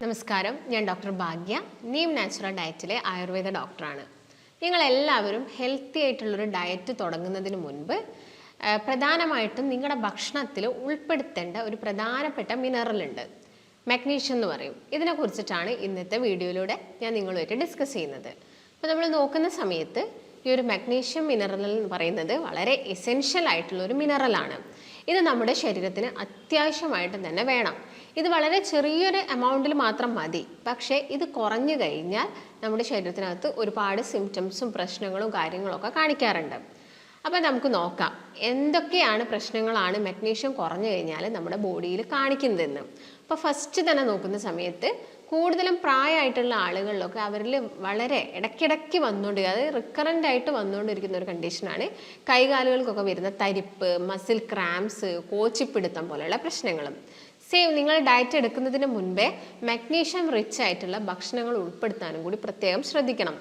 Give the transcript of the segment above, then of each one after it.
നമസ്കാരം, ഞാൻ ഡോക്ടർ ഭാഗ്യ, നീം നാച്ചുറൽ ഡയറ്റിലെ ആയുർവേദ ഡോക്ടറാണ്. നിങ്ങളെല്ലാവരും ഹെൽത്തി ആയിട്ടുള്ളൊരു ഡയറ്റ് തുടങ്ങുന്നതിന് മുൻപ് പ്രധാനമായിട്ടും നിങ്ങളുടെ ഭക്ഷണത്തിൽ ഉൾപ്പെടുത്തേണ്ട ഒരു പ്രധാനപ്പെട്ട മിനറൽ ഉണ്ട്, മഗ്നീഷ്യം എന്ന് പറയും. ഇതിനെക്കുറിച്ചിട്ടാണ് ഇന്നത്തെ വീഡിയോയിലൂടെ ഞാൻ നിങ്ങളുമായിട്ട് ഡിസ്കസ് ചെയ്യുന്നത്. അപ്പോൾ നമ്മൾ നോക്കുന്ന സമയത്ത് ഈ ഒരു മഗ്നീഷ്യം മിനറൽ എന്ന് പറയുന്നത് വളരെ എസെൻഷ്യൽ ആയിട്ടുള്ള ഒരു മിനറലാണ്. ഇത് നമ്മുടെ ശരീരത്തിന് അത്യാവശ്യമായിട്ട് തന്നെ വേണം. ഇത് വളരെ ചെറിയൊരു എമൗണ്ടിൽ മാത്രം മതി. പക്ഷേ ഇത് കുറഞ്ഞു കഴിഞ്ഞാൽ നമ്മുടെ ശരീരത്തിനകത്ത് ഒരുപാട് സിംറ്റംസും പ്രശ്നങ്ങളും കാര്യങ്ങളൊക്കെ കാണിക്കാറുണ്ട്. അപ്പോൾ നമുക്ക് നോക്കാം എന്തൊക്കെയാണ് പ്രശ്നങ്ങളാണ് മഗ്നീഷ്യം കുറഞ്ഞു കഴിഞ്ഞാൽ നമ്മുടെ ബോഡിയിൽ കാണിക്കുന്നതെന്ന്. അപ്പോൾ ഫസ്റ്റ് തന്നെ നോക്കുന്ന സമയത്ത് കൂടുതലും പ്രായമായിട്ടുള്ള ആളുകളിലൊക്കെ അവരിൽ വളരെ ഇടയ്ക്കിടയ്ക്ക് അത് റിക്കറൻ്റ് ആയിട്ട് വന്നുകൊണ്ടിരിക്കുന്ന ഒരു കണ്ടീഷനാണ് കൈകാലുകൾക്കൊക്കെ വരുന്ന തരിപ്പ്, മസിൽ ക്രാംസ്, കോച്ചിപ്പിടുത്തം പോലെയുള്ള പ്രശ്നങ്ങളും. നിങ്ങൾ ഡയറ്റ് എടുക്കുന്നതിന് മുൻപേ മഗ്നീഷ്യം റിച്ച് ആയിട്ടുള്ള ഭക്ഷണങ്ങൾ ഉൾപ്പെടുത്താനും കൂടി പ്രത്യേകം ശ്രദ്ധിക്കണം.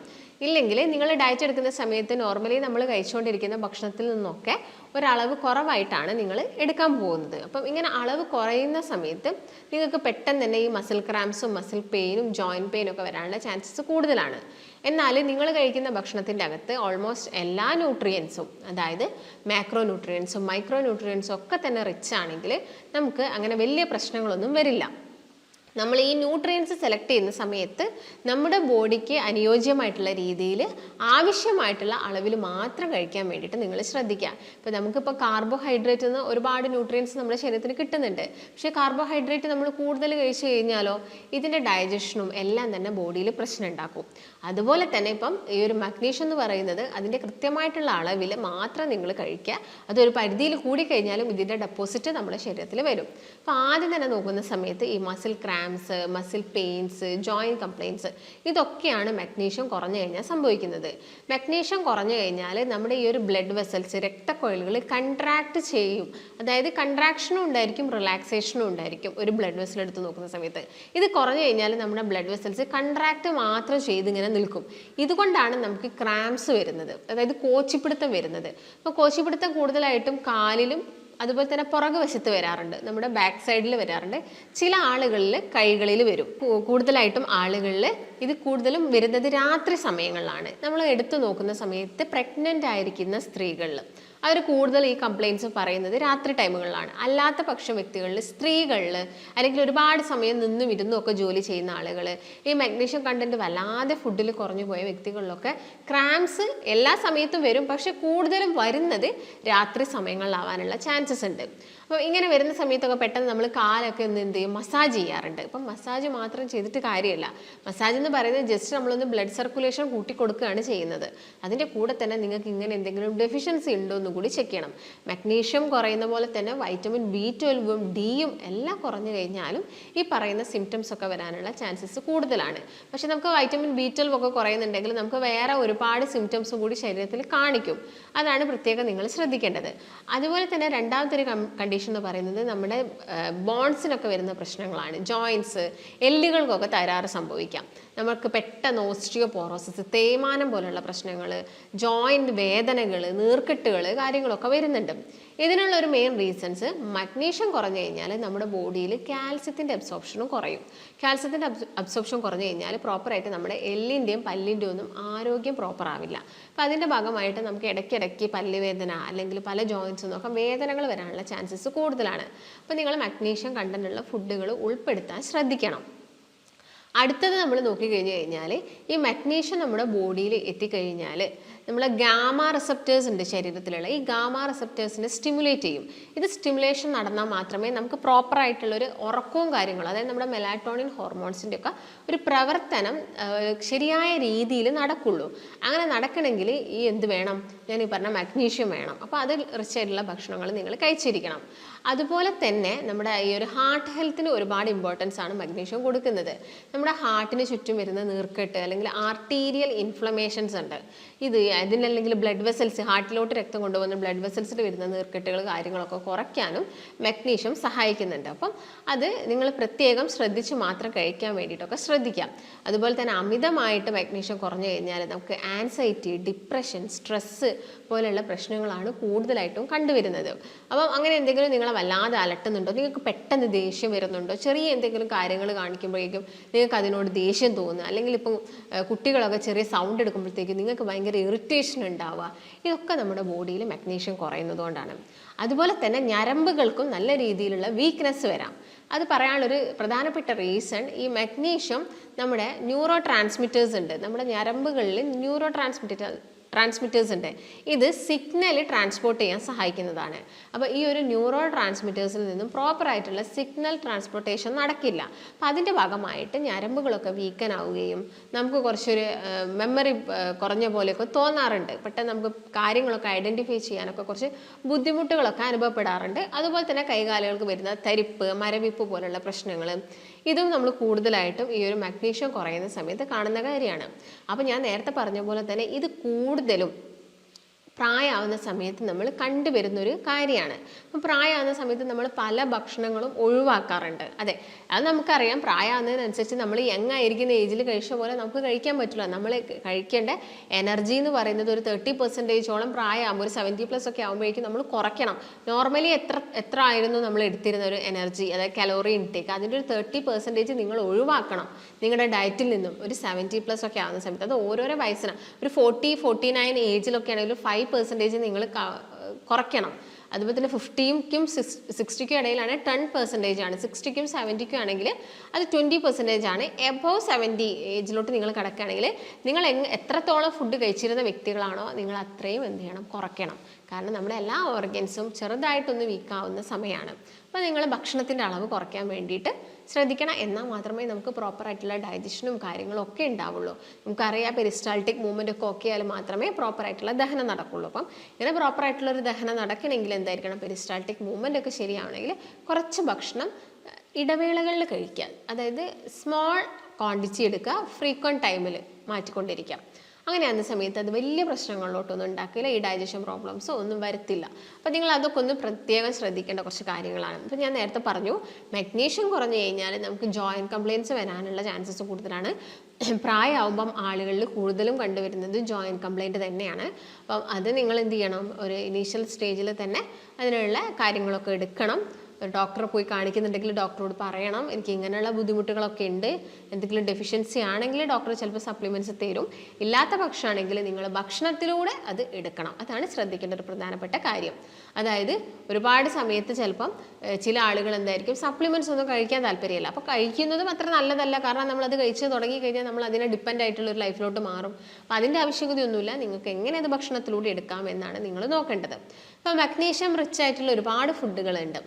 ഇല്ലെങ്കിൽ നിങ്ങൾ ഡയറ്റ് എടുക്കുന്ന സമയത്ത് നോർമലി നമ്മൾ കഴിച്ചുകൊണ്ടിരിക്കുന്ന ഭക്ഷണത്തിൽ നിന്നൊക്കെ ഒരളവ് കുറവായിട്ടാണ് നിങ്ങൾ എടുക്കാൻ പോകുന്നത്. അപ്പം ഇങ്ങനെ അളവ് കുറയുന്ന സമയത്ത് നിങ്ങൾക്ക് പെട്ടെന്ന് തന്നെ ഈ മസിൽ ക്രാംസും മസിൽ പെയിനും ജോയിൻറ്റ് പെയിനും ഒക്കെ വരാനുള്ള ചാൻസസ് കൂടുതലാണ്. എന്നാൽ നിങ്ങൾ കഴിക്കുന്ന ഭക്ഷണത്തിൻ്റെ അകത്ത് ഓൾമോസ്റ്റ് എല്ലാ ന്യൂട്രിയൻസും, അതായത് മാക്രോ ന്യൂട്രിയൻസും മൈക്രോ ന്യൂട്രിയൻസും ഒക്കെ തന്നെ റിച്ച് ആണെങ്കിൽ നമുക്ക് അങ്ങനെ വലിയ പ്രശ്നങ്ങളൊന്നും വരില്ല. നമ്മൾ ഈ ന്യൂട്രിയൻസ് സെലക്ട് ചെയ്യുന്ന സമയത്ത് നമ്മുടെ ബോഡിക്ക് അനുയോജ്യമായിട്ടുള്ള രീതിയിൽ ആവശ്യമായിട്ടുള്ള അളവിൽ മാത്രം കഴിക്കാൻ വേണ്ടിയിട്ട് നിങ്ങൾ ശ്രദ്ധിക്കുക. ഇപ്പോൾ നമുക്കിപ്പോൾ കാർബോഹൈഡ്രേറ്റ് നിന്ന് ഒരുപാട് ന്യൂട്രിയൻസ് നമ്മുടെ ശരീരത്തിന് കിട്ടുന്നുണ്ട്. പക്ഷേ കാർബോഹൈഡ്രേറ്റ് നമ്മൾ കൂടുതൽ കഴിച്ചു കഴിഞ്ഞാലോ ഇതിൻ്റെ ഡൈജഷനും എല്ലാം തന്നെ ബോഡിയിൽ പ്രശ്നം ഉണ്ടാക്കും. അതുപോലെ തന്നെ ഇപ്പം ഈ ഒരു മഗ്നീഷ്യം എന്ന് പറയുന്നത് അതിൻ്റെ കൃത്യമായിട്ടുള്ള അളവിൽ മാത്രം നിങ്ങൾ കഴിക്കുക. അതൊരു പരിധിയിൽ കൂടി കഴിഞ്ഞാലും ഇതിൻ്റെ ഡെപ്പോസിറ്റ് നമ്മുടെ ശരീരത്തിൽ വരും. അപ്പോൾ ആദ്യം തന്നെ നോക്കുന്ന സമയത്ത് ഈ muscle muscle pains, joint complaints, ഇതൊക്കെയാണ് മഗ്നീഷ്യം കുറഞ്ഞു കഴിഞ്ഞാൽ സംഭവിക്കുന്നത്. മഗ്നീഷ്യം കുറഞ്ഞു കഴിഞ്ഞാൽ നമ്മുടെ ഈ ഒരു ബ്ലഡ് വെസൽസ്, രക്തക്കൊഴലുകൾ കൺട്രാക്ട് ചെയ്യും. അതായത് കൺട്രാക്ഷനും ഉണ്ടായിരിക്കും, റിലാക്സേഷനും ഉണ്ടായിരിക്കും. ഒരു ബ്ലഡ് വെസൽ എടുത്ത് നോക്കുന്ന സമയത്ത് ഇത് കുറഞ്ഞു കഴിഞ്ഞാൽ നമ്മുടെ ബ്ലഡ് വെസൽസ് കൺട്രാക്ട് മാത്രം ചെയ്ത് ഇങ്ങനെ നിൽക്കും. ഇതുകൊണ്ടാണ് നമുക്ക് ക്രാംസ് വരുന്നത്, അതായത് കോച്ചിപ്പിടുത്തം വരുന്നത്. അപ്പോൾ കോച്ചിപ്പിടുത്തം കൂടുതലായിട്ടും കാലിലും അതുപോലെ തന്നെ പുറകു വശത്ത് വരാറുണ്ട്, നമ്മുടെ ബാക്ക് സൈഡിൽ വരാറുണ്ട്. ചില ആളുകളിൽ കൈകളിൽ വരും. കൂടുതലായിട്ടും ആളുകളിൽ ഇത് കൂടുതലും വരുന്നത് രാത്രി സമയങ്ങളിലാണ്. നമ്മൾ എടുത്തു നോക്കുന്ന സമയത്ത് പ്രഗ്നൻ്റ് ആയിരിക്കുന്ന സ്ത്രീകളിൽ അവർ കൂടുതൽ ഈ കംപ്ലയിൻസ് പറയുന്നത് രാത്രി ടൈമുകളിലാണ്. അല്ലാത്ത പക്ഷം വ്യക്തികളിൽ, സ്ത്രീകളിൽ, അല്ലെങ്കിൽ ഒരുപാട് സമയം നിന്നും ഇരുന്നും ഒക്കെ ജോലി ചെയ്യുന്ന ആളുകൾ, ഈ മഗ്നീഷ്യം കണ്ടന്റ് വല്ലാതെ ഫുഡിൽ കുറഞ്ഞു പോയ വ്യക്തികളിലൊക്കെ ക്രാംസ് എല്ലാ സമയത്തും വരും. പക്ഷെ കൂടുതലും വരുന്നത് രാത്രി സമയങ്ങളിലാവാനുള്ള ചാൻസസ് ഉണ്ട്. അപ്പോൾ ഇങ്ങനെ വരുന്ന സമയത്തൊക്കെ പെട്ടെന്ന് നമ്മൾ കാലൊക്കെ ഒന്ന് എന്ത് ചെയ്യും, മസാജ് ചെയ്യാറുണ്ട്. ഇപ്പം മസാജ് മാത്രം ചെയ്തിട്ട് കാര്യമില്ല. മസാജ് എന്ന് പറയുന്നത് ജസ്റ്റ് നമ്മളൊന്ന് ബ്ലഡ് സർക്കുലേഷൻ കൂട്ടി കൊടുക്കുകയാണ് ചെയ്യുന്നത്. അതിൻ്റെ കൂടെ തന്നെ നിങ്ങൾക്ക് ഇങ്ങനെ എന്തെങ്കിലും ഡെഫിഷ്യൻസി ഉണ്ടോ എന്ന് കൂടി ചെക്ക് ചെയ്യണം. മഗ്നീഷ്യം കുറയുന്ന പോലെ തന്നെ വൈറ്റമിൻ B12ഉം Dയും എല്ലാം കുറഞ്ഞു കഴിഞ്ഞാലും ഈ പറയുന്ന സിംറ്റംസ് ഒക്കെ വരാനുള്ള ചാൻസസ് കൂടുതലാണ്. പക്ഷെ നമുക്ക് വൈറ്റമിൻ B12 ഒക്കെ കുറയുന്നുണ്ടെങ്കിൽ നമുക്ക് വേറെ ഒരുപാട് സിംറ്റംസും കൂടി ശരീരത്തിൽ കാണിക്കും. അതാണ് പ്രത്യേകം നിങ്ങൾ ശ്രദ്ധിക്കേണ്ടത്. അതുപോലെ തന്നെ രണ്ടാമത്തെ ഒരു കണ്ടീഷൻ എന്ന് പറയുന്നത് നമ്മുടെ ബോൺസിനൊക്കെ വരുന്ന പ്രശ്നങ്ങളാണ്. ജോയിൻറ്റ്സ്, എല്ലുകൾക്കൊക്കെ തകരാറ് സംഭവിക്കാം. നമുക്ക് പെട്ടെന്ന് ഓസ്റ്റിയോപോറോസിസ്, തേയ്മാനം പോലുള്ള പ്രശ്നങ്ങൾ, ജോയിൻറ്റ് വേദനകൾ, നീർക്കെട്ടുകൾ, കാര്യങ്ങളൊക്കെ വരുന്നുണ്ട്. ഇതിനുള്ള ഒരു മെയിൻ റീസൺസ് മഗ്നീഷ്യം കുറഞ്ഞു കഴിഞ്ഞാൽ നമ്മുടെ ബോഡിയിൽ കാൽസ്യത്തിൻ്റെ അബ്സോർപ്ഷനും കുറയും. കാൽസ്യത്തിൻ്റെ അബ്സോർപ്ഷൻ കുറഞ്ഞു കഴിഞ്ഞാൽ പ്രോപ്പറായിട്ട് നമ്മുടെ എല്ലിൻ്റെയും പല്ലിൻ്റെയും ഒന്നും ആരോഗ്യം പ്രോപ്പർ ആവില്ല. അപ്പോൾ അതിൻ്റെ ഭാഗമായിട്ട് നമുക്ക് ഇടയ്ക്കിടയ്ക്ക് പല്ലുവേദന അല്ലെങ്കിൽ പല ജോയിൻറ്റ്സിൽ നിന്നൊക്കെ വേദനകൾ വരാനുള്ള ചാൻസസ് കൂടുതലാണ്. അപ്പോൾ നിങ്ങൾ മഗ്നീഷ്യം കണ്ടന്റുള്ള ഫുഡുകൾ ഉൾപ്പെടുത്താൻ ശ്രദ്ധിക്കണം. അടുത്തത് നമ്മൾ നോക്കിക്കഴിഞ്ഞ് കഴിഞ്ഞാൽ ഈ മഗ്നീഷ്യം നമ്മുടെ ബോഡിയിൽ എത്തിക്കഴിഞ്ഞാൽ നമ്മളെ ഗാമ റിസപ്റ്റേഴ്സ് ഉണ്ട് ശരീരത്തിലുള്ള. ഈ ഗാമ റിസപ്റ്റേഴ്സിനെ സ്റ്റിമുലേറ്റ് ചെയ്യും. ഇത് സ്റ്റിമുലേഷൻ നടന്നാൽ മാത്രമേ നമുക്ക് പ്രോപ്പറായിട്ടുള്ളൊരു ഉറക്കവും കാര്യങ്ങളും, അതായത് നമ്മുടെ മെലാറ്റോണിൻ ഹോർമോൺസിൻ്റെ ഒക്കെ ഒരു പ്രവർത്തനം ശരിയായ രീതിയിൽ നടക്കുള്ളൂ. അങ്ങനെ നടക്കണമെങ്കിൽ ഈ എന്ത് വേണം, ഞാൻ ഈ പറഞ്ഞ മഗ്നീഷ്യം വേണം. അപ്പോൾ അത് റിച്ച് ആയിട്ടുള്ള ഭക്ഷണങ്ങൾ നിങ്ങൾ കഴിച്ചിരിക്കണം. അതുപോലെ തന്നെ നമ്മുടെ ഈ ഒരു ഹാർട്ട് ഹെൽത്തിന് ഒരുപാട് ഇമ്പോർട്ടൻസ് ആണ് മഗ്നീഷ്യം കൊടുക്കുന്നത്. നമ്മുടെ ഹാർട്ടിന് ചുറ്റും വരുന്ന നീർക്കെട്ട് അല്ലെങ്കിൽ ആർട്ടീരിയൽ ഇൻഫ്ലമേഷൻസ് ഉണ്ട്, ഇത് ഇതിനല്ലെങ്കിൽ ബ്ലഡ് വെസൽസ്, ഹാർട്ടിലോട്ട് രക്തം കൊണ്ടുപോകുന്ന ബ്ലഡ് വെസൽസിൽ വരുന്ന നീർക്കെട്ടുകൾ കാര്യങ്ങളൊക്കെ കുറയ്ക്കാനും മഗ്നീഷ്യം സഹായിക്കുന്നുണ്ട്. അപ്പം അത് നിങ്ങൾ പ്രത്യേകം ശ്രദ്ധിച്ച് മാത്രം കഴിക്കാൻ വേണ്ടിയിട്ടൊക്കെ ശ്രദ്ധിക്കാം. അതുപോലെ തന്നെ അമിതമായിട്ട് മഗ്നീഷ്യം കുറഞ്ഞു കഴിഞ്ഞാൽ നമുക്ക് ആൻസൈറ്റി, ഡിപ്രഷൻ, സ്ട്രെസ്സ് പോലെയുള്ള പ്രശ്നങ്ങളാണ് കൂടുതലായിട്ടും കണ്ടുവരുന്നത്. അപ്പം അങ്ങനെ എന്തെങ്കിലും നിങ്ങളെ വല്ലാതെ അലട്ടുന്നുണ്ടോ, നിങ്ങൾക്ക് പെട്ടെന്ന് ദേഷ്യം വരുന്നുണ്ടോ, ചെറിയ എന്തെങ്കിലും കാര്യങ്ങൾ കാണിക്കുമ്പോഴേക്കും നിങ്ങൾക്ക് അതിനോട് ദേഷ്യം തോന്നുക, അല്ലെങ്കിൽ ഇപ്പം കുട്ടികളൊക്കെ ചെറിയ സൗണ്ട് എടുക്കുമ്പോഴത്തേക്കും നിങ്ങൾക്ക് ഭയങ്കര ഇറിറ്റേഷൻ ഉണ്ടാവുക, ഇതൊക്കെ നമ്മുടെ ബോഡിയിൽ മഗ്നീഷ്യം കുറയുന്നതുകൊണ്ടാണ്. അതുപോലെ തന്നെ ഞരമ്പുകൾക്കും നല്ല രീതിയിലുള്ള വീക്ക്നെസ് വരാം. അത് പറയാനുള്ളൊരു പ്രധാനപ്പെട്ട റീസൺ, ഈ മഗ്നീഷ്യം നമ്മുടെ ന്യൂറോ ട്രാൻസ്മിറ്റേഴ്സ് ഉണ്ട്, നമ്മുടെ ഞരമ്പുകളിൽ ന്യൂറോ ട്രാൻസ്മിറ്റേഴ്സ് ഉണ്ട്. ഇത് സിഗ്നൽ ട്രാൻസ്പോർട്ട് ചെയ്യാൻ സഹായിക്കുന്നതാണ്. അപ്പോൾ ഈ ഒരു ന്യൂറോ ട്രാൻസ്മിറ്റേഴ്സിൽ നിന്നും പ്രോപ്പറായിട്ടുള്ള സിഗ്നൽ ട്രാൻസ്പോർട്ടേഷൻ നടക്കില്ല. അപ്പോൾ അതിൻ്റെ ഭാഗമായിട്ട് ഞരമ്പുകളൊക്കെ വീക്കൻ ആവുകയും നമുക്ക് കുറച്ചൊരു മെമ്മറി കുറഞ്ഞ പോലെയൊക്കെ തോന്നാറുണ്ട്. പെട്ടെന്ന് നമുക്ക് കാര്യങ്ങളൊക്കെ ഐഡൻറ്റിഫൈ ചെയ്യാനൊക്കെ കുറച്ച് ബുദ്ധിമുട്ടുകളൊക്കെ അനുഭവപ്പെടാറുണ്ട്. അതുപോലെ തന്നെ കൈകാലുകൾക്ക് വരുന്ന തരിപ്പ്, മരവിപ്പ് പോലുള്ള പ്രശ്നങ്ങൾ, ഇതും നമ്മൾ കൂടുതലായിട്ടും ഈ ഒരു മഗ്നീഷ്യം കുറയുന്ന സമയത്ത് കാണുന്ന കാര്യമാണ്. അപ്പോൾ ഞാൻ നേരത്തെ പറഞ്ഞ പോലെ തന്നെ ഇത് കൂടുതലും പ്രായമാവുന്ന സമയത്ത് നമ്മൾ കണ്ടുവരുന്നൊരു കാര്യമാണ്. അപ്പം പ്രായമാവുന്ന സമയത്ത് നമ്മൾ പല ഭക്ഷണങ്ങളും ഒഴിവാക്കാറുണ്ട്. അതെ, അത് നമുക്കറിയാം. പ്രായമാവുന്നതിനനുസരിച്ച് നമ്മൾ യങ് ആയിരിക്കുന്ന ഏജിൽ കഴിച്ച പോലെ നമുക്ക് കഴിക്കാൻ പറ്റില്ല. നമ്മൾ കഴിക്കേണ്ട എനർജി എന്ന് പറയുന്നത് ഒരു 30% പ്രായമാകുമ്പോൾ, ഒരു 70+ ഒക്കെ ആകുമ്പോഴേക്കും നമ്മൾ കുറയ്ക്കണം. നോർമലി എത്ര ആയിരുന്നു നമ്മൾ എടുത്തിരുന്ന ഒരു എനർജി, അതായത് കലോറി ഇൻടേക്ക്, അതിൻ്റെ ഒരു 30% നിങ്ങൾ ഒഴിവാക്കണം നിങ്ങളുടെ ഡയറ്റിൽ നിന്നും. ഒരു 70+ ഒക്കെ ആവുന്ന സമയത്ത്, അത് ഓരോരോ വയസ്സിന്, ഒരു 40-49 ഏജിലൊക്കെ ആണെങ്കിൽ 5% നിങ്ങൾ കുറയ്ക്കണം. അതുപോലെ തന്നെ 50ക്കും 60ക്കും ഇടയിലാണ് 10% ആണ്. 60ക്കും 70ക്കും ആണെങ്കിൽ അത് 20% ആണ്. എബോവ് 70 ഏജിലോട്ട് നിങ്ങൾ കിടക്കുകയാണെങ്കിൽ നിങ്ങൾ എത്രത്തോളം ഫുഡ് കഴിച്ചിരുന്ന വ്യക്തികളാണോ നിങ്ങൾ അത്രയും എന്ത് ചെയ്യണം, കുറയ്ക്കണം. കാരണം നമ്മുടെ എല്ലാ ഓർഗൻസും ചെറുതായിട്ടൊന്ന് വീക്കാവുന്ന സമയമാണ്. അപ്പോൾ നിങ്ങൾ ഭക്ഷണത്തിൻ്റെ അളവ് കുറയ്ക്കാൻ വേണ്ടിയിട്ട് ശ്രദ്ധിക്കണം. എന്നാൽ മാത്രമേ നമുക്ക് പ്രോപ്പറായിട്ടുള്ള ഡൈജഷനും കാര്യങ്ങളും ഒക്കെ ഉണ്ടാവുള്ളൂ. നമുക്കറിയാം, പെരിസ്റ്റാൾട്ടിക് മൂവ്മെൻ്റ് ഒക്കെ ഓക്കെ ആയാലും മാത്രമേ പ്രോപ്പറായിട്ടുള്ള ദഹനം നടക്കുള്ളൂ. അപ്പം ഇങ്ങനെ പ്രോപ്പറായിട്ടുള്ളൊരു ദഹനം നടക്കണമെങ്കിൽ എന്തായിരിക്കണം, പെരിസ്റ്റാൾട്ടിക് മൂവ്മെൻ്റ് ഒക്കെ ശരിയാവണമെങ്കിൽ കുറച്ച് ഭക്ഷണം ഇടവേളകളിൽ കഴിക്കുക. അതായത് സ്മോൾ ക്വാണ്ടിറ്റി എടുക്കുക, ഫ്രീക്വൻറ്റ് ടൈമിൽ മാറ്റിക്കൊണ്ടിരിക്കുക. അങ്ങനെ ആകുന്ന സമയത്ത് അത് വലിയ പ്രശ്നങ്ങളിലോട്ടൊന്നും ഉണ്ടാക്കില്ല, ഈ ഡൈജഷൻ പ്രോബ്ലംസോ ഒന്നും വരത്തില്ല. അപ്പോൾ നിങ്ങൾ അതൊക്കെ ഒന്ന് പ്രത്യേകം ശ്രദ്ധിക്കേണ്ട കുറച്ച് കാര്യങ്ങളാണ്. ഇപ്പോൾ ഞാൻ നേരത്തെ പറഞ്ഞു, മഗ്നീഷ്യം കുറഞ്ഞു കഴിഞ്ഞാൽ നമുക്ക് ജോയിൻറ്റ് കംപ്ലയിൻറ്റ്സ് വരാനുള്ള ചാൻസസ് കൂടുതലാണ്. പ്രായമാകുമ്പം ആളുകളിൽ കൂടുതലും കണ്ടുവരുന്നത് ജോയിൻറ്റ് കംപ്ലയിൻറ്റ് തന്നെയാണ്. അപ്പം അത് നിങ്ങൾ എന്ത് ചെയ്യണം, ഒരു ഇനീഷ്യൽ സ്റ്റേജിൽ തന്നെ അതിനുള്ള കാര്യങ്ങളൊക്കെ എടുക്കണം. ഡോക്ടറെ പോയി കാണിക്കുന്നുണ്ടെങ്കിൽ ഡോക്ടറോട് പറയണം, എനിക്ക് ഇങ്ങനെയുള്ള ബുദ്ധിമുട്ടുകളൊക്കെ ഉണ്ട്, എന്തെങ്കിലും ഡെഫിഷ്യൻസി ആണെങ്കിൽ ഡോക്ടർ ചിലപ്പോൾ സപ്ലിമെൻറ്റ്സ് തരും. ഇല്ലാത്ത പക്ഷമാണെങ്കിൽ നിങ്ങൾ ഭക്ഷണത്തിലൂടെ അത് എടുക്കണം. അതാണ് ശ്രദ്ധിക്കേണ്ട ഒരു പ്രധാനപ്പെട്ട കാര്യം. അതായത് ഒരുപാട് സമയത്ത് ചിലപ്പം ചില ആളുകൾ എന്തായിരിക്കും, സപ്ലിമെൻറ്റ്സ് ഒന്നും കഴിക്കാൻ താല്പര്യമില്ല. അപ്പോൾ കഴിക്കുന്നതും അത്ര നല്ലതല്ല. കാരണം നമ്മളത് കഴിച്ച് തുടങ്ങിക്കഴിഞ്ഞാൽ നമ്മൾ അതിനെ ഡിപ്പെൻഡ് ആയിട്ടുള്ള ഒരു ലൈഫിലോട്ട് മാറും. അപ്പോൾ അതിൻ്റെ ആവശ്യകതയൊന്നുമില്ല. നിങ്ങൾക്ക് എങ്ങനെ അത് ഭക്ഷണത്തിലൂടെ എടുക്കാം എന്നാണ് നിങ്ങൾ നോക്കേണ്ടത്. അപ്പോൾ മഗ്നീഷ്യം റിച്ച് ആയിട്ടുള്ള ഒരുപാട് ഫുഡുകളുണ്ട്.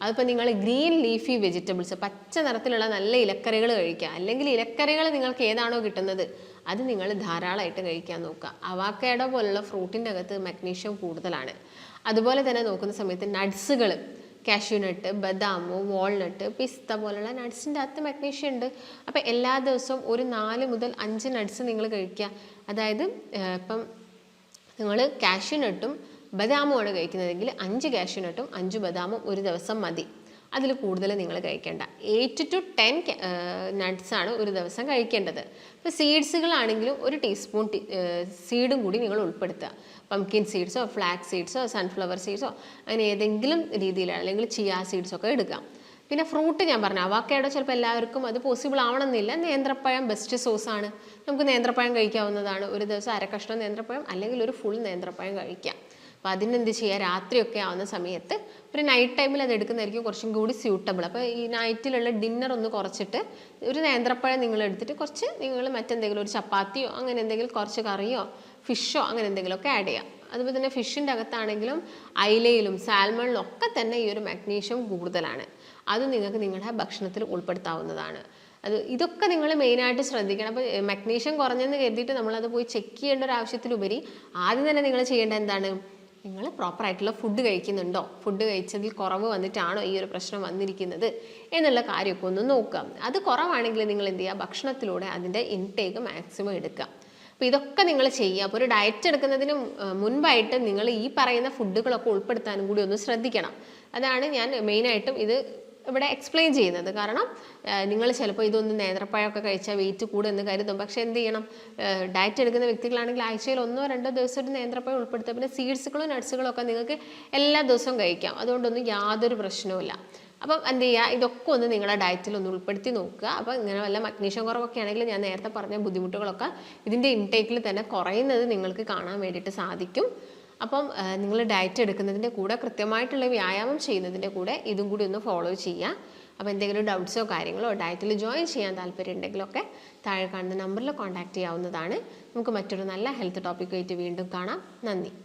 അതിപ്പോൾ നിങ്ങൾ ഗ്രീൻ ലീഫി വെജിറ്റബിൾസ്, പച്ച നിറത്തിലുള്ള നല്ല ഇലക്കറികൾ കഴിക്കുക. അല്ലെങ്കിൽ ഇലക്കറികൾ നിങ്ങൾക്ക് ഏതാണോ കിട്ടുന്നത് അത് നിങ്ങൾ ധാരാളമായിട്ട് കഴിക്കാൻ നോക്കുക. അവാക്കാഡോ പോലുള്ള ഫ്രൂട്ടിൻ്റെ അകത്ത് മഗ്നീഷ്യം കൂടുതലാണ്. അതുപോലെ തന്നെ നോക്കുന്ന സമയത്ത് നട്ട്സുകൾ, കാഷ്യൂനട്ട്, ബദാമ്, വാൾനട്ട്, പിസ്ത പോലുള്ള നട്ട്സിൻ്റെ അകത്ത് മഗ്നീഷ്യം ഉണ്ട്. അപ്പോൾ എല്ലാ ദിവസവും ഒരു 4 മുതൽ 5 നട്ട്സ് നിങ്ങൾ കഴിക്കുക. അതായത് ഇപ്പം നിങ്ങൾ കാഷ്യൂനട്ടും ബദാമുമാണ് കഴിക്കുന്നതെങ്കിൽ 5 കാഷ്യൂനട്ടും 5 ബദാമും ഒരു ദിവസം മതി. അതിൽ കൂടുതൽ നിങ്ങൾ കഴിക്കേണ്ട. 8 to 10 നട്ട്സാണ് ഒരു ദിവസം കഴിക്കേണ്ടത്. ഇപ്പോൾ സീഡ്സുകളാണെങ്കിലും ഒരു ടീസ്പൂൺ സീഡും കൂടി നിങ്ങൾ ഉൾപ്പെടുത്തുക. പംകിൻ സീഡ്സോ, ഫ്ലാക്സ് സീഡ്സോ, സൺഫ്ലവർ സീഡ്സോ, അങ്ങനെ ഏതെങ്കിലും രീതിയിലാണ്, അല്ലെങ്കിൽ ചിയ സീഡ്സൊക്കെ എടുക്കാം. പിന്നെ ഫ്രൂട്ട് ഞാൻ പറഞ്ഞു, അവാക്കാഡോ ചിലപ്പോൾ എല്ലാവർക്കും അത് പോസിബിൾ ആവണമെന്നില്ല. നേന്ത്രപ്പഴം ബെസ്റ്റ് സോഴ്സാണ്. നമുക്ക് നേന്ത്രപ്പഴം കഴിക്കാവുന്നതാണ്. ഒരു ദിവസം 1/2 കഷ്ണം നേന്ത്രപ്പഴം അല്ലെങ്കിൽ ഒരു ഫുൾ നേന്ത്രപ്പഴം കഴിക്കാം. അപ്പോൾ അതിനെന്ത് ചെയ്യുക, രാത്രിയൊക്കെ ആവുന്ന സമയത്ത് ഒരു നൈറ്റ് ടൈമിൽ അത് എടുക്കുന്നതായിരിക്കും കുറച്ചും കൂടി സ്യൂട്ടബിൾ. അപ്പോൾ ഈ നൈറ്റിലുള്ള ഡിന്നർ ഒന്ന് കുറച്ചിട്ട് ഒരു നേന്ത്രപ്പഴം നിങ്ങൾ എടുത്തിട്ട് കുറച്ച് നിങ്ങൾ മറ്റെന്തെങ്കിലും ഒരു ചപ്പാത്തിയോ അങ്ങനെ എന്തെങ്കിലും കുറച്ച് കറിയോ ഫിഷോ അങ്ങനെ എന്തെങ്കിലുമൊക്കെ ആഡ് ചെയ്യാം. അതുപോലെ തന്നെ ഫിഷിൻ്റെ അകത്താണെങ്കിലും അയിലയിലും സാൽമണിലും ഒക്കെ തന്നെ ഈ ഒരു മഗ്നീഷ്യം കൂടുതലാണ്. അത് നിങ്ങൾക്ക് നിങ്ങളുടെ ഭക്ഷണത്തിൽ ഉൾപ്പെടുത്താവുന്നതാണ്. ഇതൊക്കെ നിങ്ങൾ മെയിനായിട്ട് ശ്രദ്ധിക്കണം. അപ്പോൾ മഗ്നീഷ്യം കുറഞ്ഞെന്ന് കരുതിയിട്ട് നമ്മളത് പോയി ചെക്ക് ചെയ്യേണ്ട ഒരു ആവശ്യത്തിലുപരി ആദ്യം തന്നെ നിങ്ങൾ ചെയ്യേണ്ട എന്താണ്, നിങ്ങൾ പ്രോപ്പറായിട്ടുള്ള ഫുഡ് കഴിക്കുന്നുണ്ടോ, ഫുഡ് കഴിച്ചതിൽ കുറവ് വന്നിട്ടാണോ ഈ ഒരു പ്രശ്നം വന്നിരിക്കുന്നത് എന്നുള്ള കാര്യമൊക്കെ ഒന്ന് നോക്കുക. അത് കുറവാണെങ്കിൽ നിങ്ങൾ എന്ത് ചെയ്യുക, ഭക്ഷണത്തിലൂടെ അതിൻ്റെ ഇൻടേക്ക് മാക്സിമം എടുക്കുക. അപ്പോൾ ഇതൊക്കെ നിങ്ങൾ ചെയ്യുക. അപ്പോൾ ഒരു ഡയറ്റ് എടുക്കുന്നതിന് മുൻപായിട്ട് നിങ്ങൾ ഈ പറയുന്ന ഫുഡുകളൊക്കെ ഉൾപ്പെടുത്താനും കൂടി ഒന്ന് ശ്രദ്ധിക്കണം. അതാണ് ഞാൻ മെയിനായിട്ടും ഇത് ഇവിടെ എക്സ്പ്ലെയിൻ ചെയ്യുന്നത്. കാരണം നിങ്ങൾ ചിലപ്പോൾ ഇതൊന്ന് നേന്ത്രപ്പഴമൊക്കെ കഴിച്ചാൽ വെയിറ്റ് കൂടുമെന്ന് കരുതും. പക്ഷേ എന്ത് ചെയ്യണം, ഡയറ്റ് എടുക്കുന്ന വ്യക്തികളാണെങ്കിൽ ആഴ്ചയിൽ 1-2 ദിവസം ഒരു നേന്ത്രപ്പഴം ഉൾപ്പെടുത്തുക. പിന്നെ സീഡ്സുകളും നട്ട്സുകളും ഒക്കെ നിങ്ങൾക്ക് എല്ലാ ദിവസവും കഴിക്കാം. അതുകൊണ്ടൊന്നും യാതൊരു പ്രശ്നവുമില്ല. അപ്പം എന്ത് ചെയ്യുക, ഇതൊക്കെ ഒന്ന് നിങ്ങളുടെ ഡയറ്റിൽ ഒന്ന് ഉൾപ്പെടുത്തി നോക്കുക. അപ്പോൾ ഇങ്ങനെ വല്ല മഗ്നീഷ്യം കുറവൊക്കെ ആണെങ്കിൽ ഞാൻ നേരത്തെ പറഞ്ഞ ബുദ്ധിമുട്ടുകളൊക്കെ ഇതിൻ്റെ ഇൻടേക്കിൽ തന്നെ കുറയുന്നത് നിങ്ങൾക്ക് കാണാൻ വേണ്ടിയിട്ട് സാധിക്കും. അപ്പം നിങ്ങൾ ഡയറ്റ് എടുക്കുന്നതിൻ്റെ കൂടെ കൃത്യമായിട്ടുള്ള വ്യായാമം ചെയ്യുന്നതിൻ്റെ കൂടെ ഇതും കൂടി ഒന്ന് ഫോളോ ചെയ്യുക. അപ്പോൾ എന്തെങ്കിലും ഡൗട്ട്സോ കാര്യങ്ങളോ ഡയറ്റിൽ ജോയിൻ ചെയ്യാൻ താല്പര്യം ഉണ്ടെങ്കിലൊക്കെ താഴെ കാണുന്ന നമ്പറിൽ കോൺടാക്റ്റ് ചെയ്യാവുന്നതാണ്. നമുക്ക് മറ്റൊരു നല്ല ഹെൽത്ത് ടോപ്പിക്കുമായിട്ട് വീണ്ടും കാണാം. നന്ദി.